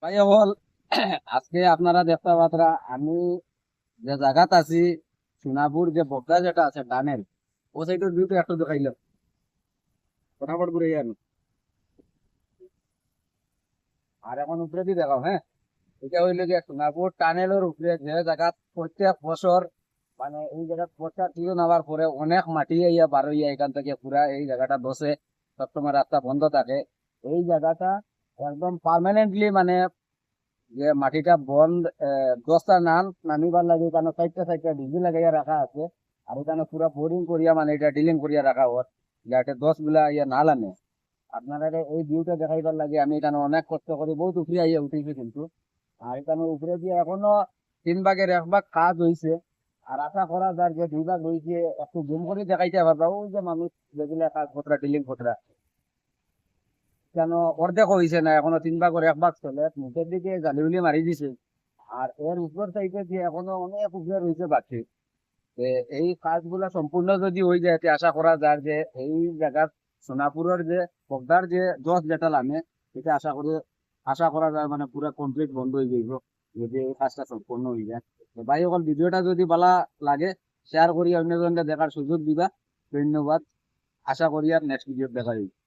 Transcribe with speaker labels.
Speaker 1: ভাই হল আজকে আপনারা দেখতে পাত্রা আমি যে জায়গাত আছি সোনাপুর যে বগদা যেটা আছে ডানের ও সাইডের ভিউটা একটু দেখাইল ফটাফট ঘুরে যান। আর এখন উপরে দিয়ে দেখাও, হ্যাঁ। এটা হইলো যে সোনাপুর টানেলের উপরে যে জায়গা প্রত্যেক বছর মানে এই জায়গা বর্ষা ছিল নামার পরে অনেক মাটি ইয়া বার হইয়া এখান থেকে পুরা এই জায়গাটা বসে সবসময় রাস্তা বন্ধ থাকে। এই জায়গাটা একদম পার্মানেন্টলি মানে যে মাটিটা বন্ধ দশটা নামিবার লাগে এখানে চারটা চারটা ডিজি লাগাইয়া রাখা আছে। আর এখানে পুরা বোরিং করিয়া মানে এটা ডিলিং করিয়া রাখা ওর যাতে দশ গুলা ইয়া না লামে। আপনারা এই ভিউটা দেখাইবার লাগে আমি এখানে অনেক কষ্ট করি বহুত উপরে আইয়া উঠেছি কিন্তু। আর এখানে উপরে দিয়ে এখনো 3 ভাগের 1 ভাগ কাজ হয়েছে। আর আশা করা যায় যে 2 ভাগ হয়েছে একটু জুম করে দেখাইতে পারবা ওই যে মানুষ যেগুলা কাজ কতটা ডিলিং কতটা কেন অর্ধেক হয়েছে না, এখনো 3 ভাগের 1 ভাগ চলে মুখের দিকে জালিগুলি মারি দিছে। আর এর উপর সাইডে যে এখনো অনেক উপরে রয়েছে বাকি। তে এই কাজগুলা সম্পূর্ণ যদি হয়ে যায় তে আশা করা যায় যে এই জায়গার সোনাপুরের যে পগদার যে জজ যেটা নামে এটা আশা করা যায় মানে পুরো কমপ্লিট বন্ধ হয়ে যাইব যদি এই কাজটা সম্পূর্ণ হয়ে যায়। তো ভাই অকল ভিডিওটা যদি ভালো লাগে শেয়ার করি অন্যজনকে দেখার সুযোগ দিবা। ধন্যবাদ। আশা করি আর নেক্সট ভিডিও দেখা যাবে।